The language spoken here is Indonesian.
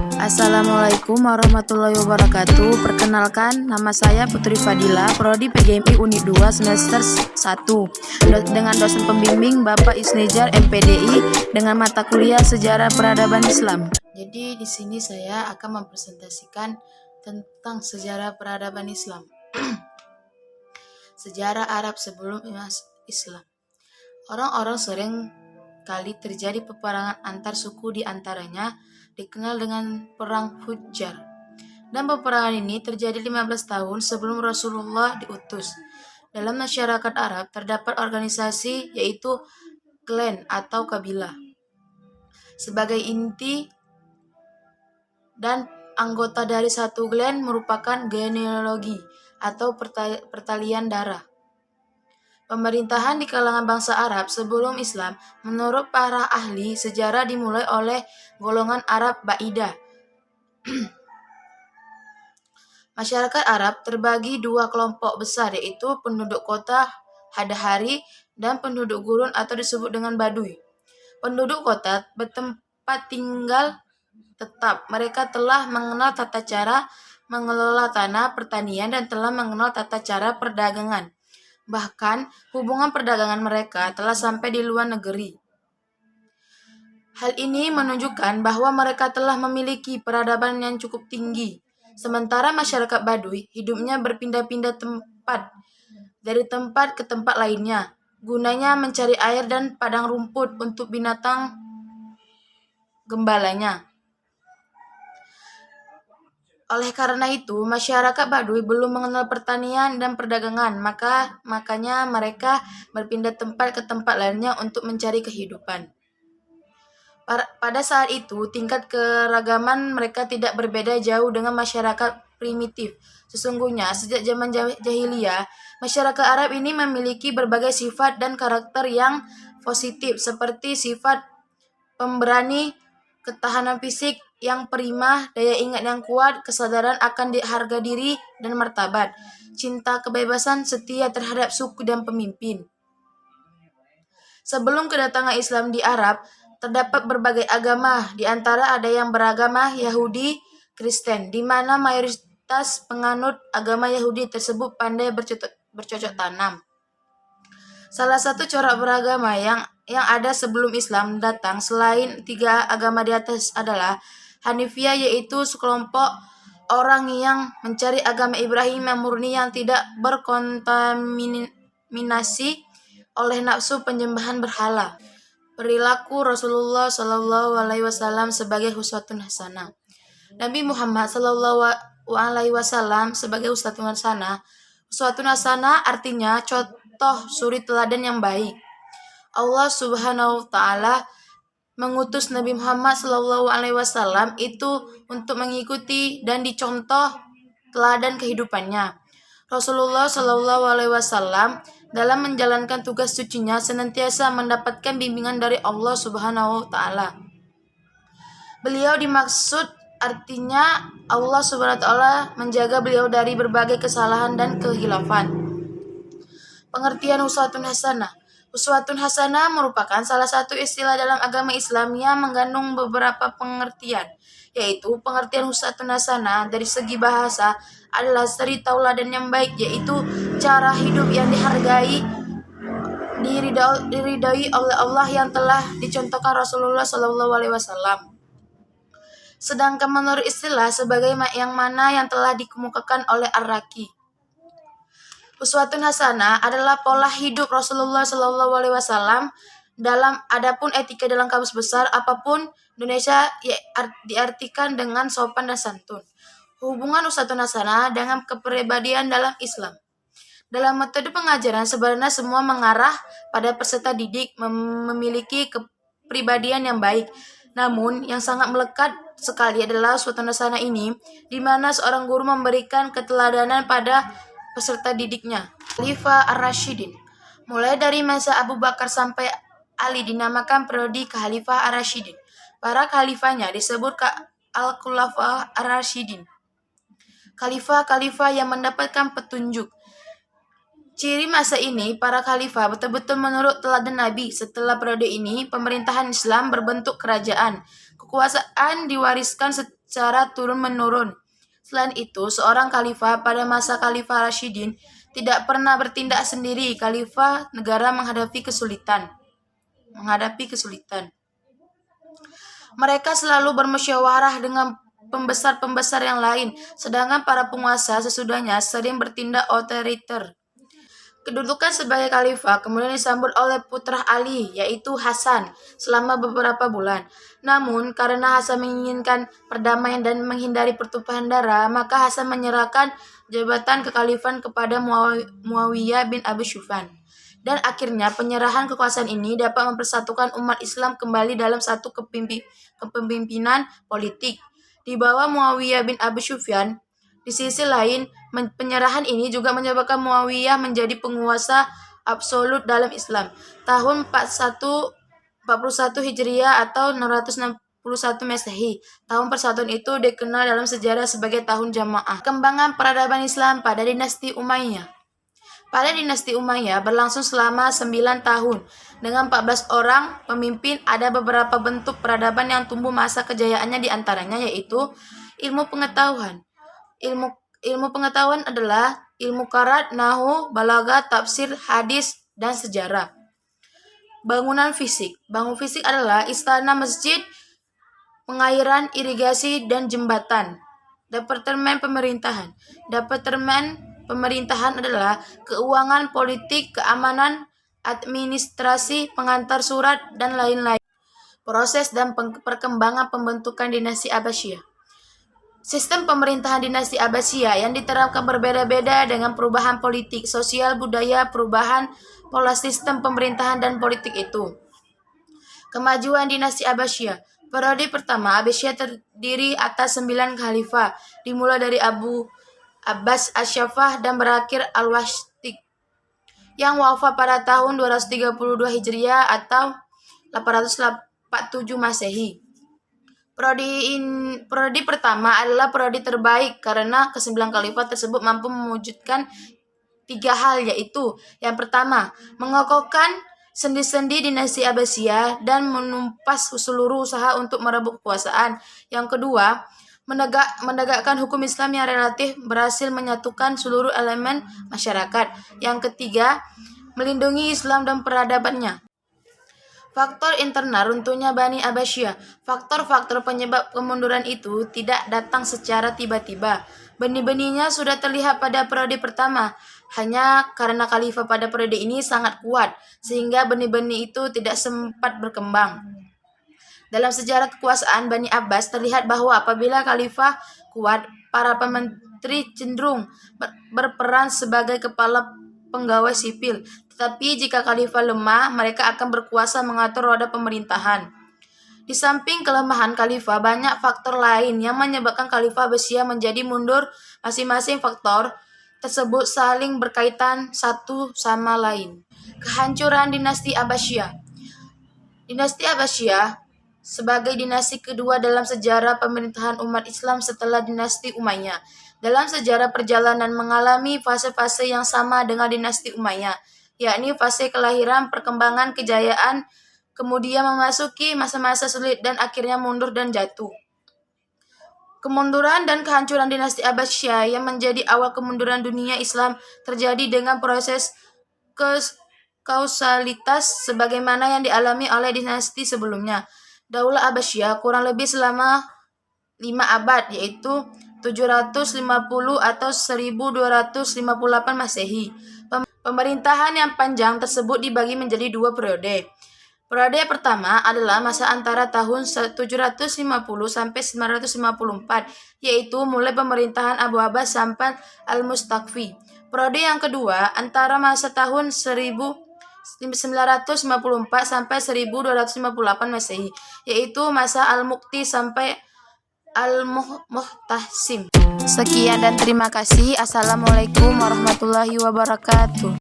Assalamualaikum warahmatullahi wabarakatuh. Perkenalkan, nama saya Putri Fadila, Prodi PGMI Unit 2 semester 1 dengan dosen pembimbing Bapak Isnejar MPDI dengan mata kuliah Sejarah Peradaban Islam. Jadi di sini saya akan mempresentasikan tentang sejarah peradaban Islam. Sejarah Arab sebelum Islam. Orang-orang sering kali terjadi peperangan antar suku, di antaranya dikenal dengan Perang Fujjar. Dan peperangan ini terjadi 15 tahun sebelum Rasulullah diutus. Dalam masyarakat Arab terdapat organisasi yaitu klan atau kabilah sebagai inti, dan anggota dari satu klan merupakan genealogi atau pertalian darah. Pemerintahan di kalangan bangsa Arab sebelum Islam menurut para ahli sejarah dimulai oleh golongan Arab Baidah. Masyarakat Arab terbagi dua kelompok besar, yaitu penduduk kota Hadahari dan penduduk gurun atau disebut dengan Baduy. Penduduk kota bertempat tinggal tetap. Mereka telah mengenal tata cara mengelola tanah, pertanian, dan telah mengenal tata cara perdagangan. Bahkan, hubungan perdagangan mereka telah sampai di luar negeri. Hal ini menunjukkan bahwa mereka telah memiliki peradaban yang cukup tinggi. Sementara masyarakat Baduy hidupnya berpindah-pindah tempat dari tempat ke tempat lainnya. Gunanya mencari air dan padang rumput untuk binatang gembalanya. Oleh karena itu, masyarakat Baduy belum mengenal pertanian dan perdagangan, makanya mereka berpindah tempat ke tempat lainnya untuk mencari kehidupan. Pada saat itu, tingkat keragaman mereka tidak berbeda jauh dengan masyarakat primitif. Sesungguhnya, sejak zaman jahiliyah, masyarakat Arab ini memiliki berbagai sifat dan karakter yang positif, seperti sifat pemberani, ketahanan fisik yang prima, daya ingat yang kuat, kesadaran akan harga diri dan martabat, cinta kebebasan, setia terhadap suku dan pemimpin. Sebelum kedatangan Islam di Arab, terdapat berbagai agama, di antara ada yang beragama Yahudi, Kristen, di mana mayoritas penganut agama Yahudi tersebut pandai bercocok tanam. Salah satu corak beragama yang ada sebelum Islam datang selain tiga agama di atas adalah Hanifiyah, yaitu sekelompok orang yang mencari agama Ibrahim yang murni yang tidak berkontaminasi oleh nafsu penyembahan berhala. Perilaku Rasulullah Shallallahu Alaihi Wasallam sebagai uswatun hasanah. Nabi Muhammad Shallallahu Alaihi Wasallam sebagai uswatun hasanah. Uswatun hasanah artinya contoh suri teladan yang baik. Allah Subhanahu wa Ta'ala mengutus Nabi Muhammad Shallallahu Alaihi Wasallam itu untuk mengikuti dan dicontoh teladan kehidupannya. Rasulullah Shallallahu Alaihi Wasallam dalam menjalankan tugas sucinya senantiasa mendapatkan bimbingan dari Allah Subhanahu wa Ta'ala. Beliau dimaksud artinya Allah Subhanahu wa Ta'ala menjaga beliau dari berbagai kesalahan dan kehilafan. Pengertian uswatun hasanah. Uswatun hasanah merupakan salah satu istilah dalam agama Islam yang mengandung beberapa pengertian, yaitu pengertian uswatun hasanah dari segi bahasa adalah suri tauladan yang baik, yaitu cara hidup yang dihargai, diridai oleh Allah yang telah dicontohkan Rasulullah Shallallahu Alaihi Wasallam. Sedangkan menurut istilah sebagai yang mana yang telah dikemukakan oleh Ar-Raqi. Uswatun hasanah adalah pola hidup Rasulullah Shallallahu Alaihi Wasallam. Adapun etika dalam kamus besar apapun Indonesia diartikan dengan sopan dan santun. Hubungan uswatun hasanah dengan kepribadian dalam Islam. Dalam metode pengajaran sebenarnya semua mengarah pada peserta didik memiliki kepribadian yang baik. Namun yang sangat melekat sekali adalah uswatun hasanah ini, di mana seorang guru memberikan keteladanan pada peserta didiknya. Khalifah Ar-Rasyidin. Mulai dari masa Abu Bakar sampai Ali dinamakan periode Khalifah Ar-Rasyidin. Para khalifahnya disebut Al-Khulafa Ar-Rasyidin. Khalifah-khalifah yang mendapatkan petunjuk. Ciri masa ini, para khalifah betul-betul menurut teladan Nabi. Setelah periode ini, pemerintahan Islam berbentuk kerajaan. Kekuasaan diwariskan secara turun-menurun. Selain itu, seorang khalifah pada masa Khalifah Rasyidin tidak pernah bertindak sendiri. Khalifah negara menghadapi kesulitan. Mereka selalu bermusyawarah dengan pembesar-pembesar yang lain, sedangkan para penguasa sesudahnya sering bertindak otoriter. Kedudukan sebagai khalifah kemudian disambut oleh putra Ali, yaitu Hasan, selama beberapa bulan. Namun, karena Hasan menginginkan perdamaian dan menghindari pertumpahan darah, maka Hasan menyerahkan jabatan kekhalifahan kepada Muawiyah bin Abi Sufyan. Dan akhirnya penyerahan kekuasaan ini dapat mempersatukan umat Islam kembali dalam satu kepemimpinan politik di bawah Muawiyah bin Abi Sufyan. Di sisi lain, penyerahan ini juga menyebabkan Muawiyah menjadi penguasa absolut dalam Islam. Tahun 41 Hijriah atau 661 Masehi. Tahun persatuan itu dikenal dalam sejarah sebagai tahun jamaah. Perkembangan peradaban Islam pada dinasti Umayyah. Pada dinasti Umayyah berlangsung selama 9 tahun. Dengan 14 orang pemimpin, ada beberapa bentuk peradaban yang tumbuh masa kejayaannya, di antaranya yaitu ilmu pengetahuan. Ilmu pengetahuan adalah ilmu qarat, nahwu, balaghah, tafsir, hadis, dan sejarah. Bangunan fisik. Bangunan fisik adalah istana, masjid, pengairan, irigasi, dan jembatan. Departemen pemerintahan. Departemen pemerintahan adalah keuangan, politik, keamanan, administrasi, pengantar surat, dan lain-lain. Proses dan perkembangan pembentukan dinasti Abbasiyah. Sistem pemerintahan dinasti Abbasiyah yang diterapkan berbeda-beda dengan perubahan politik, sosial, budaya, perubahan pola sistem pemerintahan dan politik itu. Kemajuan dinasti Abbasiyah. Periode pertama, Abbasiyah terdiri atas 9 khalifah, dimulai dari Abu Abbas Asyafah dan berakhir Al-Washtiq, yang wafat pada tahun 232 Hijriah atau 847 Masehi. Periode pertama adalah periode terbaik karena ke-9 khalifah tersebut mampu mewujudkan 3 hal, yaitu yang pertama, mengokohkan sendi-sendi dinasti Abbasiyah dan menumpas seluruh usaha untuk merebut kekuasaan. Yang kedua, menegakkan hukum Islam yang relatif, berhasil menyatukan seluruh elemen masyarakat. Yang ketiga, melindungi Islam dan peradabannya. Faktor internal runtuhnya Bani Abbasiyah. Faktor-faktor penyebab kemunduran itu tidak datang secara tiba-tiba. Benih-benihnya sudah terlihat pada periode pertama. Hanya karena khalifah pada periode ini sangat kuat, sehingga benih-benih itu tidak sempat berkembang. Dalam sejarah kekuasaan Bani Abbas terlihat bahwa apabila khalifah kuat, para pementeri cenderung berperan sebagai kepala pegawai sipil. Tetapi jika khalifah lemah, mereka akan berkuasa mengatur roda pemerintahan. Di samping kelemahan khalifah, banyak faktor lain yang menyebabkan khalifah Abbasiyah menjadi mundur. Masing-masing faktor tersebut saling berkaitan satu sama lain. Kehancuran dinasti Abbasiyah. Dinasti Abbasiyah sebagai dinasti kedua dalam sejarah pemerintahan umat Islam setelah dinasti Umayyah. Dalam sejarah perjalanan mengalami fase-fase yang sama dengan dinasti Umayyah, yakni fase kelahiran, perkembangan, kejayaan, kemudian memasuki masa-masa sulit dan akhirnya mundur dan jatuh. Kemunduran dan kehancuran dinasti Abbasiyah yang menjadi awal kemunduran dunia Islam terjadi dengan proses kausalitas sebagaimana yang dialami oleh dinasti sebelumnya. Daulah Abbasiyah kurang lebih selama 5 abad, yaitu 750 atau 1258 Masehi. Pemerintahan yang panjang tersebut dibagi menjadi 2 periode. Periode pertama adalah masa antara tahun 750 sampai 954, yaitu mulai pemerintahan Abu Abbas sampai Al-Mustaqfi. Periode yang kedua antara masa tahun 954 sampai 1258 Masehi, yaitu masa Al-Muqti sampai Al-Muhtasim. Sekian dan terima kasih. Assalamualaikum warahmatullahi wabarakatuh.